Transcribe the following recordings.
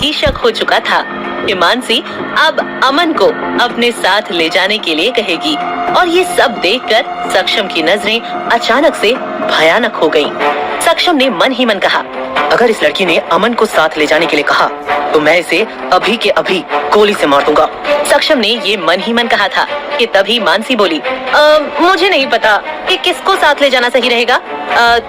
ही शक हो चुका था कि मानसी अब अमन को अपने साथ ले जाने के लिए कहेगी और ये सब देखकर सक्षम की नजरें अचानक से भयानक हो गईं। सक्षम ने मन ही मन कहा, अगर इस लड़की ने अमन को साथ ले जाने के लिए कहा तो मैं इसे अभी के अभी गोली से मार दूंगा। सक्षम ने ये मन ही मन कहा था कि तभी मानसी बोली, मुझे नहीं पता कि किसको साथ ले जाना सही रहेगा।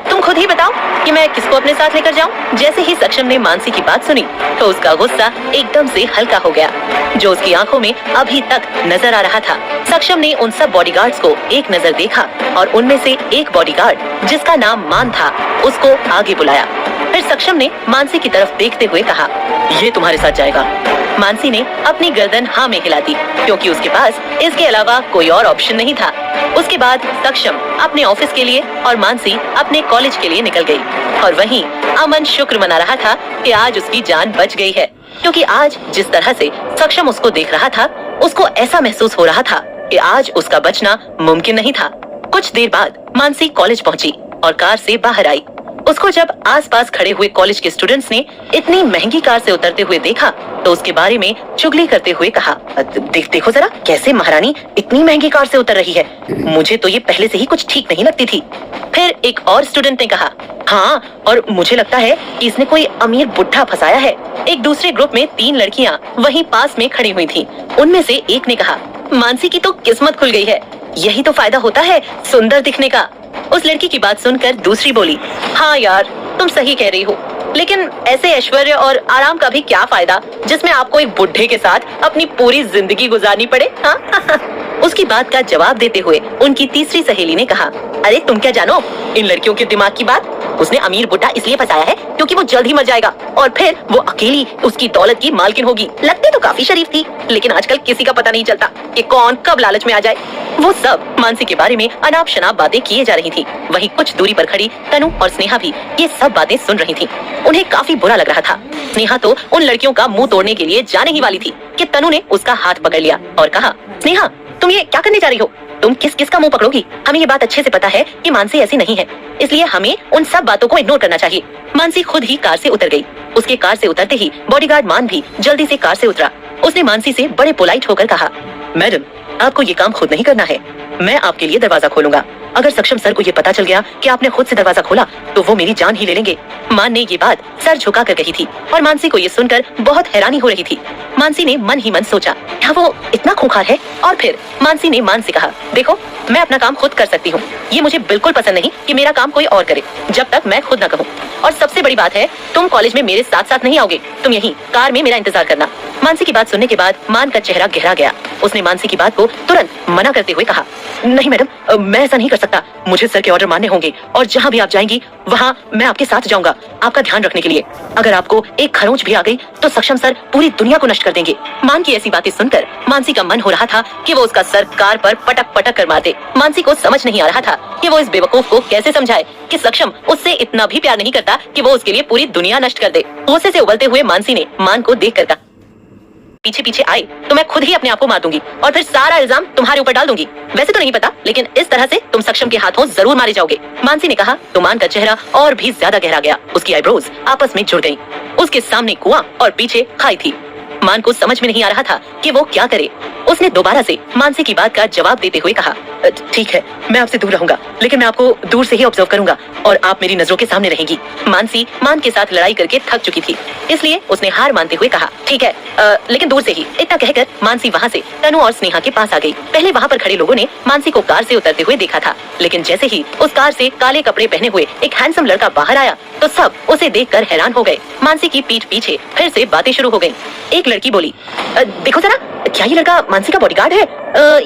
तुम खुद ही बताओ कि मैं किसको अपने साथ लेकर जाऊं। जैसे ही सक्षम ने मानसी की बात सुनी तो उसका गुस्सा एकदम से हल्का हो गया जो उसकी आंखों में अभी तक नजर आ रहा था। सक्षम ने उन सब बॉडीगार्ड्स को एक नजर देखा और उनमें से एक बॉडीगार्ड जिसका नाम मान था उसको आगे बुलाया। फिर सक्षम ने मानसी की तरफ देखते हुए कहा, ये तुम्हारे साथ जाएगा। मानसी ने अपनी गर्दन हाँ में हिला दी क्योंकि उसके पास इसके अलावा कोई और ऑप्शन नहीं था। उसके बाद सक्षम अपने ऑफिस के लिए और मानसी अपने कॉलेज के लिए निकल गई और वहीं अमन शुक्र मना रहा था कि आज उसकी जान बच गई है, क्योंकि आज जिस तरह से सक्षम उसको देख रहा था उसको ऐसा महसूस हो रहा था कि आज उसका बचना मुमकिन नहीं था। कुछ देर बाद मानसी कॉलेज पहुंची और कार से बाहर आई। उसको जब आसपास खड़े हुए कॉलेज के स्टूडेंट्स ने इतनी महंगी कार से उतरते हुए देखा तो उसके बारे में चुगली करते हुए कहा, देखो जरा कैसे महारानी इतनी महंगी कार से उतर रही है। मुझे तो ये पहले से ही कुछ ठीक नहीं लगती थी। फिर एक और स्टूडेंट ने कहा, हाँ और मुझे लगता है कि इसने कोई अमीर बुढ़ा फंसाया है। एक दूसरे ग्रुप में 3 लड़कियां वहीं पास में खड़ी हुई थी। उनमें से एक ने कहा, मानसी की तो किस्मत खुल गई है, यही तो फायदा होता है सुंदर दिखने का। उस लड़की की बात सुनकर दूसरी बोली, हाँ यार तुम सही कह रही हो, लेकिन ऐसे ऐश्वर्य और आराम का भी क्या फायदा जिसमें आपको एक बुढ़े के साथ अपनी पूरी जिंदगी गुजारनी पड़े। हाँ उसकी बात का जवाब देते हुए उनकी तीसरी सहेली ने कहा, अरे तुम क्या जानो इन लड़कियों के दिमाग की बात। उसने अमीर बुढ़ा इसलिए फंसाया है क्योंकि वो जल्द ही मर जाएगा और फिर वो अकेली उसकी दौलत की मालकिन होगी। लगती तो काफी शरीफ थी लेकिन आजकल किसी का पता नहीं चलता कि कौन कब लालच में आ जाए। वो सब मानसी के बारे में अनाप शनाप बातें किए जा रही थी। वहीं कुछ दूरी पर खड़ी तनु और स्नेहा भी ये सब बातें सुन रही थी। उन्हें काफी बुरा लग रहा था। स्नेहा तो उन लड़कियों का मुंह तोड़ने के लिए जाने ही वाली थी कि तनु ने उसका हाथ पकड़ लिया और कहा, स्नेहा तुम ये क्या करने जा रही हो? तुम किस किस का मुंह पकड़ोगी? हमें ये बात अच्छे से पता है कि मानसी ऐसी नहीं है, इसलिए हमें उन सब बातों को इग्नोर करना चाहिए। मानसी खुद ही कार से उतर गई। उसके कार से उतरते ही बॉडीगार्ड मान भी जल्दी से कार से उतरा। उसने मानसी से बड़े पोलाइट होकर कहा, मैडम आपको ये काम खुद नहीं करना है, मैं आपके लिए दरवाजा खोलूंगा। अगर सक्षम सर को ये पता चल गया कि आपने खुद से दरवाजा खोला तो वो मेरी जान ही ले लेंगे। मान ने ये बात सर झुका कर कही थी और मानसी को ये सुनकर बहुत हैरानी हो रही थी। मानसी ने मन ही मन सोचा, क्या वो इतना खूंखार है? और फिर मानसी ने मान से कहा, देखो मैं अपना काम खुद कर सकती हूँ, ये मुझे बिल्कुल पसंद नहीं कि मेरा काम कोई और करे जब तक मैं खुद न कहूँ। और सबसे बड़ी बात है तुम कॉलेज में मेरे साथ साथ नहीं आओगे, तुम यहीं कार में मेरा इंतजार करना। मानसी की बात सुनने के बाद मान का चेहरा गहरा गया। उसने मानसी की बात को तुरंत मना करते हुए कहा, नहीं मैडम मैं ऐसा नहीं कर सकता, मुझे सर के ऑर्डर मानने होंगे और जहाँ भी आप जाएंगी वहाँ मैं आपके साथ जाऊंगा आपका ध्यान रखने के लिए। अगर आपको एक खरोंच भी आ गई तो सक्षम सर पूरी दुनिया को नष्ट कर देंगे। मान की ऐसी बातें सुनकर मानसी का मन हो रहा था कि वो उसका सर कार पर पटक पटक कर मार दे। मानसी को समझ नहीं आ रहा था कि वो इस बेवकूफ को कैसे समझाए कि सक्षम उससे इतना भी प्यार नहीं करता कि वो उसके लिए पूरी दुनिया नष्ट कर दे। गुस्से से उबलते हुए मानसी ने मान को देख कर कहा, पीछे पीछे आए तो मैं खुद ही अपने आप को मार दूंगी और फिर सारा इल्जाम तुम्हारे ऊपर डाल दूंगी। वैसे तो नहीं पता लेकिन इस तरह से तुम सक्षम के हाथों जरूर मारे जाओगे। मानसी ने कहा तो मान का चेहरा और भी ज्यादा गहरा गया। उसकी आईब्रोज आपस में जुड़ गईं। उसके सामने कुआं और पीछे खाई थी। मान को समझ में नहीं आ रहा था कि वो क्या करे। उसने दोबारा से मानसी की बात का जवाब देते हुए कहा, ठीक है मैं आपसे दूर रहूंगा लेकिन मैं आपको दूर से ही ऑब्जर्व करूंगा और आप मेरी नजरों के सामने रहेंगी। मानसी मान के साथ लड़ाई करके थक चुकी थी इसलिए उसने हार मानते हुए कहा, ठीक है लेकिन दूर से ही। इतना कहकर मानसी वहाँ से तनु और स्नेहा के पास आ गई। पहले वहाँ पर खड़े लोगों ने मानसी को कार से उतरते हुए देखा था लेकिन जैसे ही उस कार से काले कपड़े पहने हुए एक हैंडसम लड़का बाहर आया तो सब उसे देखकर हैरान हो गए। मानसी की पीठ पीछे फिर से बातें शुरू हो गयी। एक लड़की बोली, देखो जरा क्या ये लड़का मानसी का बॉडीगार्ड है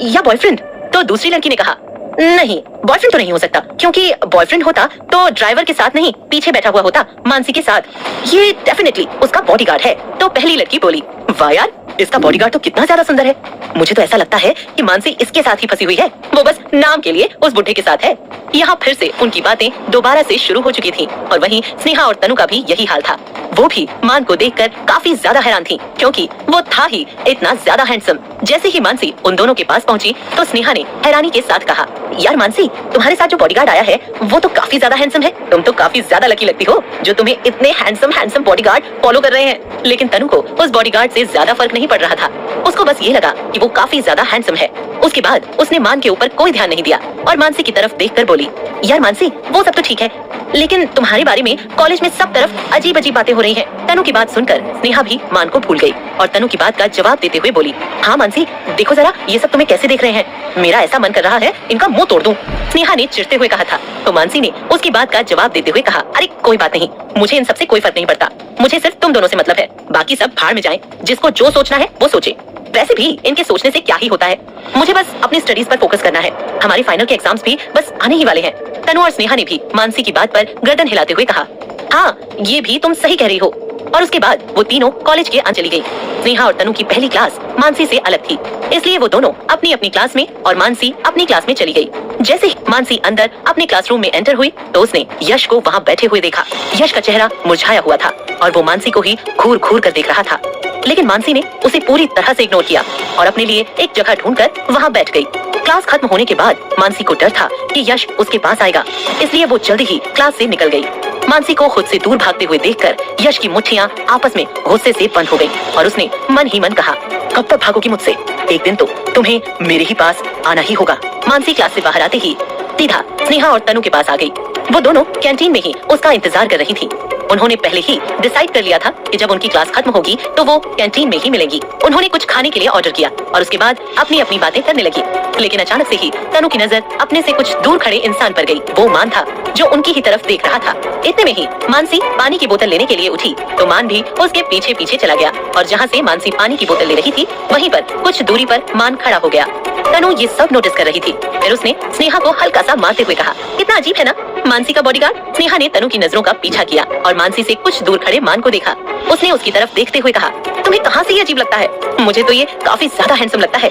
या बॉयफ्रेंड? तो दूसरी लड़की ने कहा, नहीं बॉयफ्रेंड तो नहीं हो सकता क्योंकि बॉयफ्रेंड होता तो ड्राइवर के साथ नहीं पीछे बैठा हुआ होता मानसी के साथ। ये डेफिनेटली उसका बॉडीगार्ड है। तो पहली लड़की बोली, वाह यार इसका बॉडीगार्ड तो कितना ज्यादा सुंदर है। मुझे तो ऐसा लगता है कि मानसी इसके साथ ही फंसी हुई है, वो बस नाम के लिए उस बुढ़े के साथ है। यहाँ फिर से उनकी बातें दोबारा से शुरू हो चुकी थीं और वहीं स्नेहा और तनु का भी यही हाल था। वो भी मान को देखकर काफी ज्यादा हैरान थी, क्योंकि वो था ही इतना ज्यादा हैंडसम। जैसे ही मानसी उन दोनों के पास पहुंची तो स्नेहा ने हैरानी के साथ कहा, यार मानसी, तुम्हारे साथ जो बॉडीगार्ड आया है वो तो काफी ज्यादा हैंडसम है। तुम तो काफी ज्यादा लकी लगती हो जो तुम्हें इतने हैंडसम बॉडीगार्ड फॉलो कर रहे हैं। लेकिन तनु को उस बॉडीगार्ड से ज्यादा फर्क नहीं पड़ रहा था। उसको बस ये लगा कि वो काफी ज्यादा हैंडसम है। उसके बाद उसने मान के ऊपर कोई ध्यान नहीं दिया और मानसी की तरफ देखकर बोली, यार मानसी, वो सब तो ठीक है, लेकिन तुम्हारे बारे में कॉलेज में सब तरफ अजीब अजीब बातें हो रही हैं। तनु की बात सुनकर स्नेहा भी मान को भूल गई और तनु की बात का जवाब देते हुए बोली, हाँ मानसी, देखो जरा ये सब तुम्हें कैसे देख रहे हैं, मेरा ऐसा मन कर रहा है इनका मुंह तोड़ दूं। स्नेहा ने चिढ़ते हुए कहा था तो मानसी ने उसकी बात का जवाब देते हुए कहा, अरे कोई बात नहीं, मुझे इन सबसे कोई फर्क नहीं पड़ता, मुझे सिर्फ तुम दोनों से मतलब है, बाकी सब भाड़ में जाएं, जिसको जो सोचना है वो सोचे। वैसे भी इनके सोचने से क्या ही होता है, मुझे बस अपनी स्टडीज पर फोकस करना है, हमारे फाइनल के एग्जाम्स भी बस आने ही वाले हैं। तनु और स्नेहा ने भी मानसी की बात पर गर्दन हिलाते हुए कहा, हाँ ये भी तुम सही कह रही हो। और उसके बाद वो तीनों कॉलेज के अंदर चली गई। स्नेहा और तनु की पहली क्लास मानसी से अलग थी, इसलिए वो दोनों अपनी अपनी क्लास में और मानसी अपनी क्लास में चली गई। जैसे ही मानसी अंदर अपने क्लासरूम में एंटर हुई तो उसने यश को वहाँ बैठे हुए देखा। यश का चेहरा मुरझाया हुआ था और वो मानसी को ही घूर घूर कर देख रहा था, लेकिन मानसी ने उसे पूरी तरह से इग्नोर किया और अपने लिए एक जगह ढूंढकर वहाँ बैठ गई। क्लास खत्म होने के बाद मानसी को डर था कि यश उसके पास आएगा, इसलिए वो जल्दी ही क्लास से निकल गई। मानसी को खुद से दूर भागते हुए देखकर यश की मुट्ठियां आपस में गुस्से से बंद हो गईं और उसने मन ही मन कहा, कब तक भागोगी मुझसे, एक दिन तो तुम्हें मेरे ही पास आना ही होगा। मानसी क्लास से बाहर आते ही सीधा स्नेहा और तनु के पास आ गई। वो दोनों कैंटीन में ही उसका इंतजार कर रही थी। उन्होंने पहले ही डिसाइड कर लिया था कि जब उनकी क्लास खत्म होगी तो वो कैंटीन में ही मिलेंगी। उन्होंने कुछ खाने के लिए ऑर्डर किया और उसके बाद अपनी अपनी बातें करने लगी। लेकिन अचानक से ही तनु की नजर अपने से कुछ दूर खड़े इंसान पर गई। वो मान था जो उनकी ही तरफ देख रहा था। इतने में ही मानसी पानी की बोतल लेने के लिए उठी तो मान भी उसके पीछे पीछे चला गया और जहाँ से मानसी पानी की बोतल ले रही थी वहीं पर कुछ दूरी पर मान खड़ा हो गया। तनु ये सब नोटिस कर रही थी। फिर उसने स्नेहा को हल्का सा मारते हुए कहा, कितना अजीब है ना मानसी का बॉडीगार्ड। स्नेहा ने तनु की नजरों का पीछा किया और मानसी से कुछ दूर खड़े मान को देखा। उसने उसकी तरफ देखते हुए कहा, तुम्हें कहाँ से ये अजीब लगता है, मुझे तो ये काफी ज्यादा हैंडसम लगता है।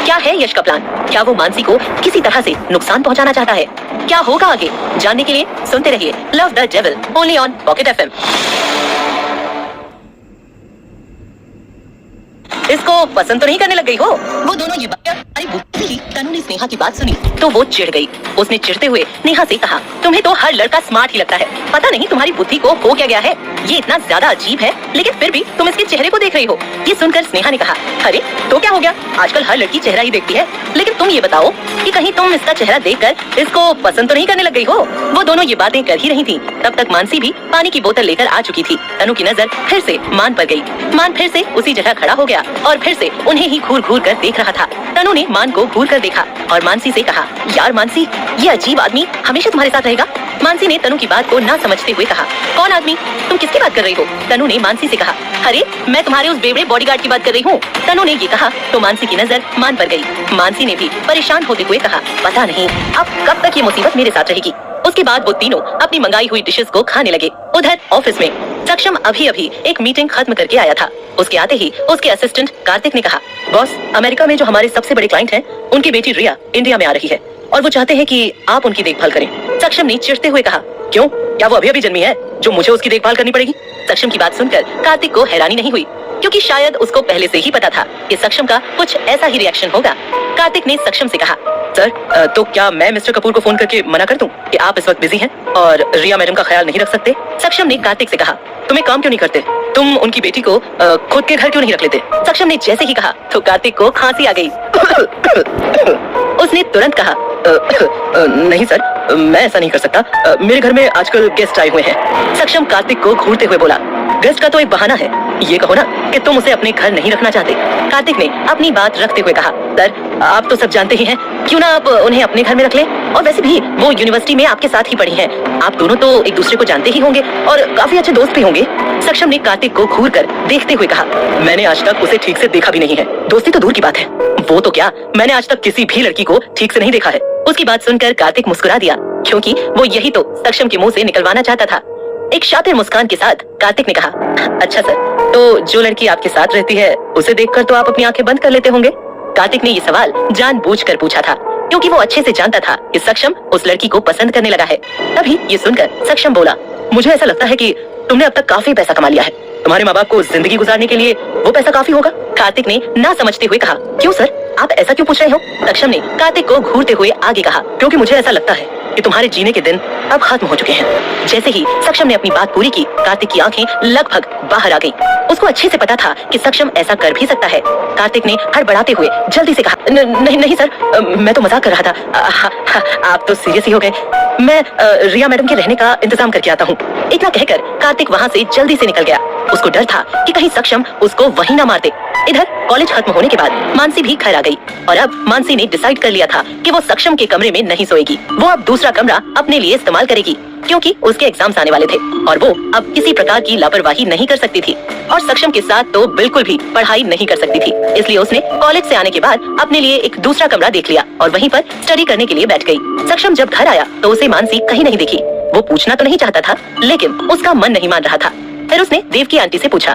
क्या है यश का प्लान? क्या वो मानसी को किसी तरह से नुकसान पहुंचाना चाहता है? क्या होगा आगे जानने के लिए सुनते रहिए love the devil only on pocket FM। इसको पसंद तो नहीं करने लग गई हो? वो दोनों ये बात तनु ने स्नेहा की बात सुनी तो वो चिढ़ गई। उसने चिढ़ते हुए नेहा से कहा, तुम्हें तो हर लड़का स्मार्ट ही लगता है, पता नहीं तुम्हारी बुद्धि को हो क्या गया है, ये इतना ज्यादा अजीब है लेकिन फिर भी तुम इसके चेहरे को देख रही हो। ये सुनकर स्नेहा ने कहा, अरे तो क्या हो गया, आजकल हर लड़की चेहरा ही देखती है, लेकिन तुम ये बताओ कि कहीं तुम इसका चेहरा देखकर इसको पसंद तो नहीं करने लग गई हो? वो दोनों ये बातें कर ही रही थी, तब तक मानसी भी पानी की बोतल लेकर आ चुकी थी। तनु की नजर फिर से मान पर गई। मान फिर से उसी जगह खड़ा हो गया और फिर से उन्हें ही घूर घूर कर देख रहा था। तनु ने मान को घूर कर देखा और मानसी से कहा, यार मानसी, ये अजीब आदमी हमेशा तुम्हारे साथ रहेगा? मानसी ने तनु की बात को ना समझते हुए कहा, कौन आदमी? तुम किसकी बात कर रही हो? तनु ने मानसी से कहा, अरे मैं तुम्हारे उस बेवड़े बॉडीगार्ड की बात कर रही हूँ। तनु ने ये कहा तो मानसी की नजर मान पर गई। मानसी ने भी परेशान होते हुए कहा, पता नहीं अब कब तक ये मुसीबत मेरे साथ रहेगी। उसके बाद वो तीनों अपनी मंगाई हुई डिशेस को खाने लगे। उधर ऑफिस में सक्षम अभी अभी एक मीटिंग खत्म करके आया था। उसके आते ही उसके असिस्टेंट कार्तिक ने कहा, बॉस, अमेरिका में जो हमारे सबसे बड़े क्लाइंट हैं, उनकी बेटी रिया इंडिया में आ रही है और वो चाहते हैं कि आप उनकी देखभाल करें। सक्षम ने चिढ़ते हुए कहा, क्यों, क्या वो अभी अभी जन्मी है जो मुझे उसकी देखभाल करनी पड़ेगी? सक्षम की बात सुनकर कार्तिक को हैरानी नहीं हुई, क्योंकि शायद उसको पहले से ही पता था कि सक्षम का कुछ ऐसा ही रिएक्शन होगा। कार्तिक ने सक्षम से कहा, सर, तो क्या मैं मिस्टर कपूर को फोन करके मना कर दूं कि आप इस वक्त बिजी हैं और रिया मैडम का ख्याल नहीं रख सकते? सक्षम ने कार्तिक से कहा, तुम एक काम क्यों नहीं करते, तुम उनकी बेटी को खुद के घर क्यों नहीं रख लेते? सक्षम ने जैसे ही कहा तो कार्तिक को खांसी आ गई। उसने तुरंत कहा, नहीं सर, मैं ऐसा नहीं कर सकता, मेरे घर में आजकल गेस्ट आए हुए हैं। सक्षम कार्तिक को घूरते हुए बोला, गेस्ट का तो एक बहाना है, ये कहो ना कि तुम उसे अपने घर नहीं रखना चाहते। कार्तिक ने अपनी बात रखते हुए कहा, सर, आप तो सब जानते ही हैं, क्यों ना आप उन्हें अपने घर में रख लें, और वैसे भी वो यूनिवर्सिटी में आपके साथ ही पढ़ी हैं, आप दोनों तो एक दूसरे को जानते ही होंगे और काफी अच्छे दोस्त भी होंगे। सक्षम ने कार्तिक को घूर कर देखते हुए कहा, मैंने आज तक उसे ठीक से देखा भी नहीं है, दोस्ती तो दूर की बात है, वो तो क्या, मैंने आज तक किसी भी लड़की को ठीक से नहीं देखा है। उसकी बात सुनकर कार्तिक मुस्कुरा दिया, क्योंकि वो यही तो सक्षम के मुंह से निकलवाना चाहता था। एक शातिर मुस्कान के साथ कार्तिक ने कहा, अच्छा सर, तो जो लड़की आपके साथ रहती है उसे देखकर तो आप अपनी आंखें बंद कर लेते होंगे। कार्तिक ने ये सवाल जानबूझकर पूछा था क्योंकि वो अच्छे से जानता था कि सक्षम उस लड़की को पसंद करने लगा है। तभी ये सुनकर सक्षम बोला, मुझे ऐसा लगता है कि तुमने अब तक काफी पैसा कमा लिया है। तुम्हारे माँ बाप को जिंदगी गुजारने के लिए वो पैसा काफी होगा। कार्तिक ने ना समझते हुए कहा, क्यों सर, आप ऐसा क्यों पूछ रहे हो? सक्षम ने कार्तिक को घूरते हुए आगे कहा, क्योंकि मुझे ऐसा लगता है कि तुम्हारे जीने के दिन अब खत्म हो चुके हैं। जैसे ही सक्षम ने अपनी बात पूरी की, कार्तिक की आंखें लगभग बाहर आ गईं। उसको अच्छे से पता था कि सक्षम ऐसा कर भी सकता है। कार्तिक ने हड़बड़ाते हुए जल्दी से कहा, नहीं नहीं सर, मैं तो मजाक कर रहा था। आप तो सीरियस ही हो गए। मैं रिया मैडम के रहने का इंतजाम करके आता हूँ। इतना कहकर कार्तिक वहाँ से जल्दी से निकल गया। उसको डर था कि कहीं सक्षम उसको वहीं ना मार दे। इधर कॉलेज खत्म होने के बाद मानसी भी घर आ गई और अब मानसी ने डिसाइड कर लिया था कि वो सक्षम के कमरे में नहीं सोएगी। वो अब दूसरा कमरा अपने लिए इस्तेमाल करेगी क्योंकि उसके एग्जाम्स आने वाले थे और वो अब किसी प्रकार की लापरवाही नहीं कर सकती थी और सक्षम के साथ तो बिल्कुल भी पढ़ाई नहीं कर सकती थी। इसलिए उसने कॉलेज से आने के बाद अपने लिए एक दूसरा कमरा देख लिया और वहीं पर स्टडी करने के लिए बैठ गई। सक्षम जब घर आया तो उसे मानसी कहीं नहीं दिखी। वो पूछना तो नहीं चाहता था लेकिन उसका मन नहीं मान रहा था। फिर उसने देवकी आंटी से पूछा,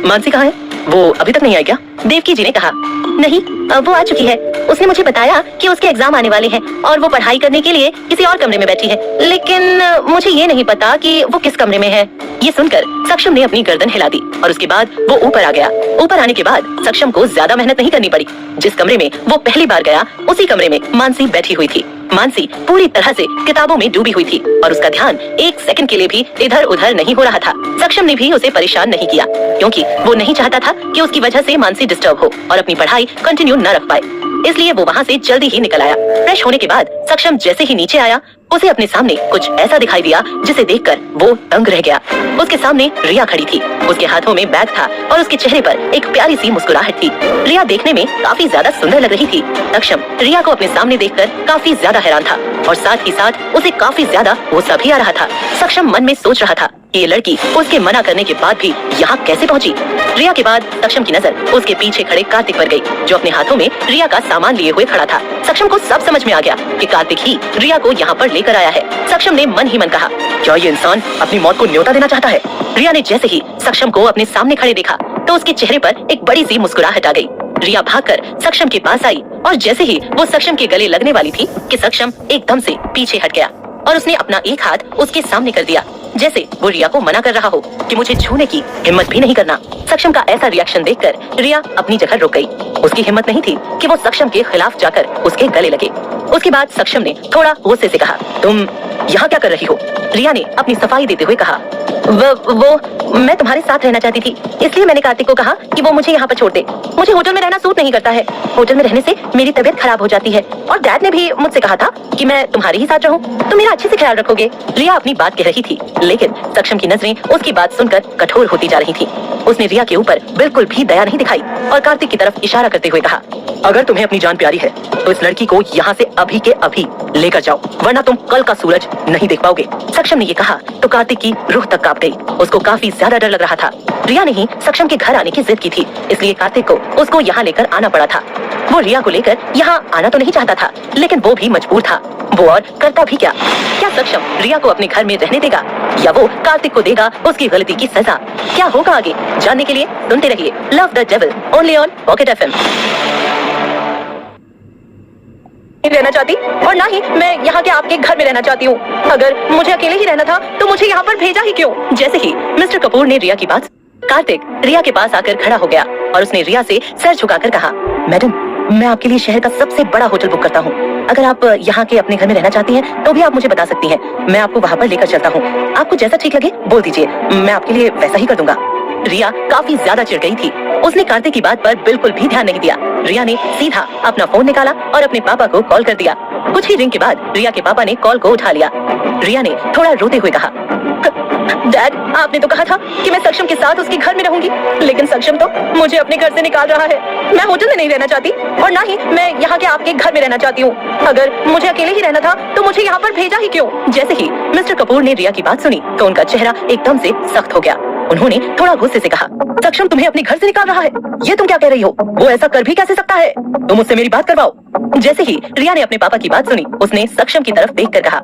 मानसी कहाँ है? वो अभी तक नहीं आई क्या? देवकी जी ने कहा, नहीं, वो आ चुकी है। उसने मुझे बताया कि उसके एग्जाम आने वाले हैं और वो पढ़ाई करने के लिए किसी और कमरे में बैठी है, लेकिन मुझे ये नहीं पता कि वो किस कमरे में है। ये सुनकर सक्षम ने अपनी गर्दन हिला दी और उसके बाद वो ऊपर आ गया। ऊपर आने के बाद सक्षम को ज्यादा मेहनत नहीं करनी पड़ी। जिस कमरे में वो पहली बार गया उसी कमरे में मानसी बैठी हुई थी। मानसी पूरी तरह से किताबों में डूबी हुई थी और उसका ध्यान एक सेकंड के लिए भी इधर उधर नहीं हो रहा था। सक्षम ने भी उसे परेशान नहीं किया क्योंकि वो नहीं चाहता था कि उसकी वजह से मानसी डिस्टर्ब हो और अपनी पढ़ाई कंटिन्यू न रख पाए। इसलिए वो वहाँ से जल्दी ही निकल आया। फ्रेश होने के बाद सक्षम जैसे ही नीचे आया उसे अपने सामने कुछ ऐसा दिखाई दिया जिसे देखकर वो दंग रह गया। उसके सामने रिया खड़ी थी। उसके हाथों में बैग था और उसके चेहरे पर एक प्यारी सी मुस्कुराहट थी। रिया देखने में काफी ज्यादा सुंदर लग रही थी। सक्षम रिया को अपने सामने देखकर काफी ज्यादा हैरान था और साथ ही साथ उसे काफी ज्यादा गुस्सा भी आ रहा था। सक्षम मन में सोच रहा था कि ये लड़की उसके मना करने के बाद भी यहाँ कैसे पहुँची। रिया के बाद सक्षम की नजर उसके पीछे खड़े कार्तिक पर गई जो अपने हाथों में रिया का सामान लिए हुए खड़ा था। सक्षम को सब समझ में आ गया कि कार्तिक ही रिया को यहाँ पर लेकर आया है। सक्षम ने मन ही मन कहा, क्या ये इंसान अपनी मौत को न्योता देना चाहता है? रिया ने जैसे ही सक्षम को अपने सामने खड़े देखा तो उसके चेहरे पर एक बड़ी सी मुस्कुराहट आ गई। रिया भागकर सक्षम के पास आई और जैसे ही वो सक्षम के गले लगने वाली थी कि सक्षम एकदम से पीछे हट गया और उसने अपना एक हाथ उसके सामने कर दिया जैसे वो रिया को मना कर रहा हो कि मुझे छूने की हिम्मत भी नहीं करना। सक्षम का ऐसा रिएक्शन देखकर रिया अपनी जगह रुक गई। उसकी हिम्मत नहीं थी कि वो सक्षम के खिलाफ जाकर उसके गले लगे। उसके बाद सक्षम ने थोड़ा गुस्से से कहा, तुम यहाँ क्या कर रही हो? रिया ने अपनी सफाई देते हुए कहा, वो मैं तुम्हारे साथ रहना चाहती थी, इसलिए मैंने कार्तिक को कहा कि वो मुझे यहाँ पर छोड़ दे। मुझे होटल में रहना सूट नहीं करता है। होटल में रहने से मेरी तबीयत खराब हो जाती है और डैड ने भी मुझसे कहा था कि मैं तुम्हारे ही साथ रहूं, तुम मेरा अच्छे से ख्याल रखोगे। रिया अपनी बात कह रही थी लेकिन सक्षम की नजरें उसकी बात सुनकर कठोर होती जा रही थी। उसने रिया के ऊपर बिल्कुल भी दया नहीं दिखाई और कार्तिक की तरफ इशारा करते हुए कहा, अगर तुम्हें अपनी जान प्यारी है तो इस लड़की को यहाँ से अभी के अभी लेकर जाओ, वरना तुम कल का सूरज नहीं देख पाओगे। सक्षम ने ये कहा तो कार्तिक की रूह तक कांप गई। उसको काफी ज्यादा डर लग रहा था। रिया ने ही सक्षम के घर आने की जिद की थी, इसलिए कार्तिक को उसको यहाँ लेकर आना पड़ा था। वो रिया को लेकर यहाँ आना तो नहीं चाहता था लेकिन वो भी मजबूर था। वो और करता भी क्या सक्षम रिया को अपने घर में रहने देगा या वो कार्तिक को देगा उसकी गलती की सजा? क्या होगा आगे जानने के लिए सुनते रहिए love the devil only on pocket FM. रहना चाहती और ना ही मैं यहाँ के आपके घर में रहना चाहती हूँ। अगर मुझे अकेले ही रहना था तो मुझे यहाँ पर भेजा ही क्यों? जैसे ही मिस्टर कपूर ने रिया की बात, कार्तिक रिया के पास आकर खड़ा हो गया और उसने रिया से सर झुकाकर कहा, मैडम मैं आपके लिए शहर का सबसे बड़ा होटल बुक करता हूँ। अगर आप यहाँ के अपने घर में रहना चाहती हैं तो भी आप मुझे बता सकती हैं, मैं आपको वहाँ पर लेकर चलता हूँ। आपको जैसा ठीक लगे बोल दीजिए, मैं आपके लिए वैसा ही कर दूंगा। रिया काफी ज्यादा चिढ़ गई थी। उसने कार्तिक की बात पर बिल्कुल भी ध्यान नहीं दिया। रिया ने सीधा अपना फोन निकाला और अपने पापा को कॉल कर दिया। कुछ ही रिंग के बाद रिया के पापा ने कॉल को उठा लिया। रिया ने थोड़ा रोते हुए कहा, डैड आपने तो कहा था कि मैं सक्षम के साथ उसके घर में रहूंगी, लेकिन सक्षम तो मुझे अपने घर से निकाल रहा है। मैं होटल में नहीं रहना चाहती और ना ही मैं यहाँ के आपके घर में रहना चाहती हूँ। अगर मुझे अकेले ही रहना था तो मुझे यहाँ पर भेजा ही क्यों? जैसे ही मिस्टर कपूर ने रिया की बात सुनी तो उनका चेहरा एकदम से सख्त हो गया। उन्होंने थोड़ा गुस्से से कहा, सक्षम तुम्हें अपने घर से निकाल रहा है? ये तुम क्या कह रही हो? वो ऐसा कर भी कैसे सकता है? तुम मुझसे मेरी बात करवाओ। जैसे ही रिया ने अपने पापा की बात सुनी उसने सक्षम की तरफ देखकर कहा,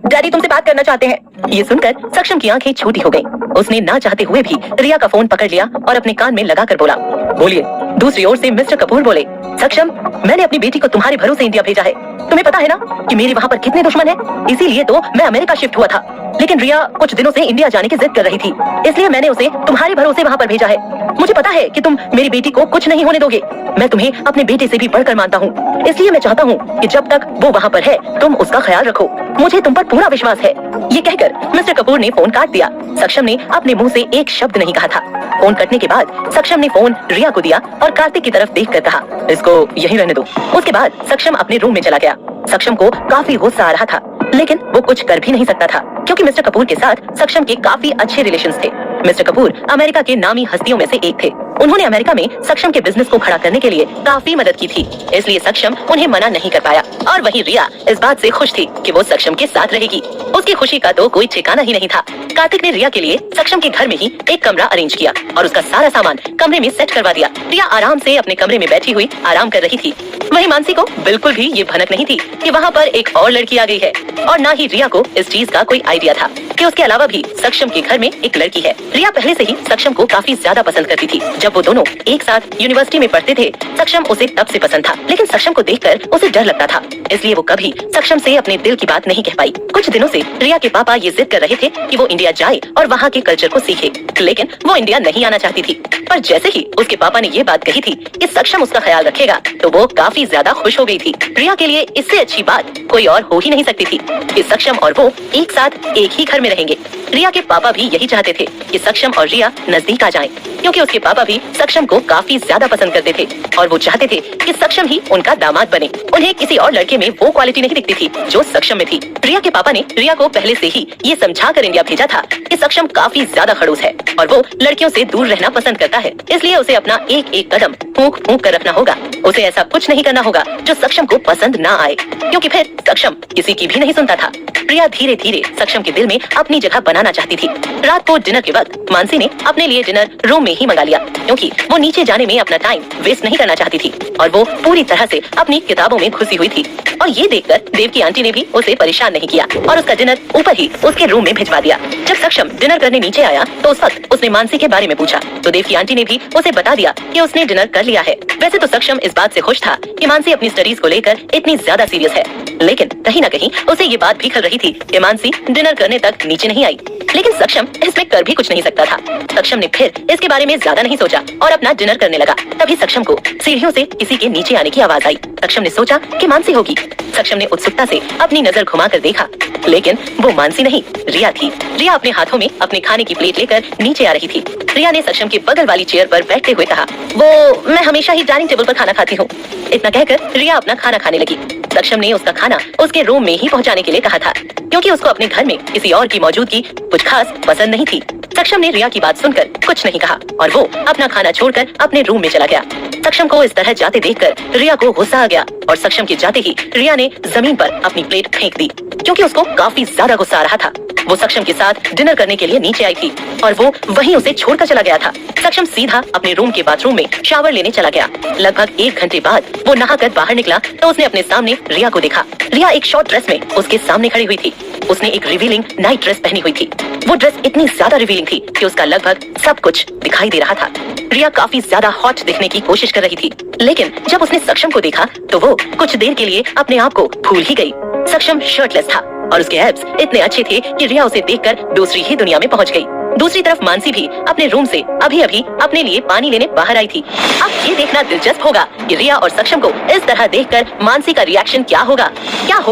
डैडी तुमसे बात करना चाहते हैं। ये सुनकर सक्षम की आंखें छोटी हो गईं। उसने ना चाहते हुए भी रिया का फोन पकड़ लिया और अपने कान में लगाकर बोला, बोलिए। दूसरी ओर से मिस्टर कपूर बोले, सक्षम, मैंने अपनी बेटी को तुम्हारे भरोसे इंडिया भेजा है। तुम्हें पता है ना कि मेरे वहाँ पर कितने दुश्मन हैं? इसीलिए तो मैं अमेरिका शिफ्ट हुआ था। लेकिन रिया कुछ दिनों से इंडिया जाने की जिद कर रही थी, इसलिए मैंने उसे तुम्हारे भरोसे वहाँ पर भेजा है। मुझे पता है कि तुम मेरी बेटी को कुछ नहीं होने दोगे। मैं तुम्हें अपने बेटे से भी बढ़कर मानता हूँ, इसलिए मैं चाहता हूँ कि जब तक वो वहाँ पर है तुम उसका ख्याल रखो। मुझे तुम पर पूरा विश्वास है। ये कहकर मिस्टर कपूर ने फोन काट दिया। सक्षम ने अपने मुंह से एक शब्द नहीं कहा था। फोन कटने के बाद सक्षम ने फोन रिया को दिया और कार्तिक की तरफ देखकर कहा, इसको यहीं रहने दो। उसके बाद सक्षम अपने रूम में चला गया। सक्षम को काफी गुस्सा आ रहा था, लेकिन वो कुछ कर भी नहीं सकता था क्योंकि मिस्टर कपूर के साथ सक्षम के काफी अच्छे रिलेशंस थे। मिस्टर कपूर अमेरिका के नामी हस्तियों में से एक थे। उन्होंने अमेरिका में सक्षम के बिजनेस को खड़ा करने के लिए काफी मदद की थी, इसलिए सक्षम उन्हें मना नहीं कर पाया। और वहीं रिया इस बात से खुश थी कि वो सक्षम के साथ रहेगी। उसकी खुशी का तो कोई ठिकाना ही नहीं था। कार्तिक ने रिया के लिए सक्षम के घर में ही एक कमरा अरेंज किया और उसका सारा सामान कमरे में सेट करवा दिया। रिया आराम से अपने कमरे में बैठी हुई आराम कर रही थी। वहीं मानसी को बिल्कुल भी ये भनक नहीं थी कि वहाँ पर एक और लड़की आ गई है, और ना ही रिया को इस चीज का कोई आइडिया था कि उसके अलावा भी सक्षम के घर में एक लड़की है। रिया पहले से ही सक्षम को काफी ज्यादा पसंद करती थी। जब वो दोनों एक साथ यूनिवर्सिटी में पढ़ते थे, सक्षम उसे तब से पसंद था, लेकिन सक्षम को देखकर उसे डर लगता था, इसलिए वो कभी सक्षम से अपने दिल की बात नहीं कह पाई। कुछ दिनों से रिया के पापा ये जिद कर रहे थे कि वो इंडिया जाए और वहाँ के कल्चर को सीखे, लेकिन वो इंडिया नहीं आना चाहती थी। पर जैसे ही उसके पापा ने ये बात कही थी कि सक्षम उसका ख्याल रखेगा, तो वो काफी ज्यादा खुश हो गई थी। रिया के लिए इससे अच्छी बात कोई और हो ही नहीं सकती थी कि सक्षम और वो एक साथ एक ही घर में रहेंगे। रिया के पापा भी यही चाहते थे कि सक्षम और रिया नजदीक आ जाएं, क्योंकि उसके पापा भी सक्षम को काफी ज्यादा पसंद करते थे और वो चाहते थे कि सक्षम ही उनका दामाद बने। उन्हें किसी और लड़के में वो क्वालिटी नहीं दिखती थी जो सक्षम में थी। रिया के पापा ने रिया को पहले से ही ये समझाकर इंडिया भेजा था कि सक्षम काफी ज्यादा खड़ूस है और वो लड़कियों से दूर रहना पसंद करता है, इसलिए उसे अपना एक एक कदम फूंक फूंक कर रखना होगा। उसे ऐसा कुछ नहीं करना होगा जो सक्षम को पसंद ना आए, क्योंकि फिर सक्षम किसी की भी नहीं सुनता था। प्रिया धीरे धीरे सक्षम के दिल में अपनी जगह बनाना चाहती थी। रात को डिनर के वक्त मानसी ने अपने लिए डिनर रूम में ही मंगा लिया, क्योंकि वो नीचे जाने में अपना टाइम वेस्ट नहीं करना चाहती थी और वो पूरी तरह से अपनी किताबों में घुसी हुई थी। और ये देखकर देव की आंटी ने भी उसे परेशान नहीं किया और उसका डिनर ऊपर ही उसके रूम में भिजवा दिया। जब सक्षम डिनर करने नीचे आया तो उस वक्त उसने मानसी के बारे में पूछा, तो देव की आंटी ने भी उसे बता दिया कि उसने डिनर कर लिया है। वैसे तो सक्षम इस बात से खुश था कि मानसी अपनी स्टडीज को लेकर इतनी ज्यादा सीरियस है, लेकिन कहीं न कहीं उसे ये बात भी खल रही थी कि मानसी डिनर करने तक नीचे नहीं आई। लेकिन सक्षम इसमें कर भी कुछ नहीं सकता था। सक्षम ने फिर इसके बारे में ज्यादा नहीं सोचा और अपना डिनर करने लगा। तभी सक्षम को सीढ़ियों से किसी के नीचे आने की आवाज आई। सक्षम ने सोचा कि मानसी होगी। सक्षम ने उत्सुकता से अपनी नजर घुमाकर देखा, लेकिन वो मानसी नहीं, रिया थी। रिया अपने हाथों में अपने खाने की प्लेट लेकर नीचे आ रही थी। रिया ने सक्षम के बगल वाली चेयर पर बैठते हुए कहा, वो मैं हमेशा ही डाइनिंग टेबल पर खाना खाती हूँ। इतना कहकर रिया अपना खाना खाने लगी। सक्षम ने उसका खाना उसके रूम में ही पहुंचाने के लिए कहा था, क्योंकि उसको अपने घर में किसी और की मौजूदगी कुछ खास पसंद नहीं थी। सक्षम ने रिया की बात सुनकर कुछ नहीं कहा और वो अपना खाना छोड़कर अपने रूम में चला गया। सक्षम को इस तरह जाते देखकर रिया को गुस्सा आ गया और सक्षम के जाते ही रिया ने जमीन पर अपनी प्लेट फेंक दी, क्योंकि उसको काफी ज्यादा गुस्सा आ रहा था। वो सक्षम के साथ डिनर करने के लिए नीचे आई थी और वो वहीं उसे छोड़कर चला गया था। सक्षम सीधा अपने रूम के बाथरूम में शावर लेने चला गया। लगभग 1 घंटे बाद वो नहाकर बाहर निकला तो उसने अपने सामने रिया को देखा। रिया एक शॉर्ट ड्रेस में उसके सामने खड़ी हुई थी। उसने एक रिवीलिंग नाइट ड्रेस पहनी हुई थी। वो ड्रेस इतनी ज्यादा रिवीलिंग थी कि उसका लगभग सब कुछ दिखाई दे रहा था। रिया काफी ज्यादा हॉट दिखने की कोशिश कर रही थी, लेकिन जब उसने सक्षम को देखा तो वो कुछ देर के लिए अपने आप को भूल ही गई। सक्षम शर्टलेस था और उसके एब्स इतने अच्छे थे कि रिया उसे देखकर दूसरी ही दुनिया में पहुंच गई। दूसरी तरफ मानसी भी अपने रूम से अभी अभी अपने लिए पानी लेने बाहर आई थी। अब ये देखना दिलचस्प होगा कि रिया और सक्षम को इस तरह देखकर मानसी का रिएक्शन क्या होगा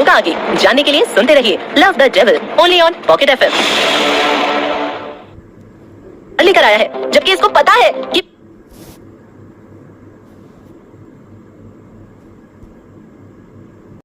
आगे जानने के लिए सुनते रहिए love the devil only on pocket FM. लेकर आया है, जबकि इसको पता है कि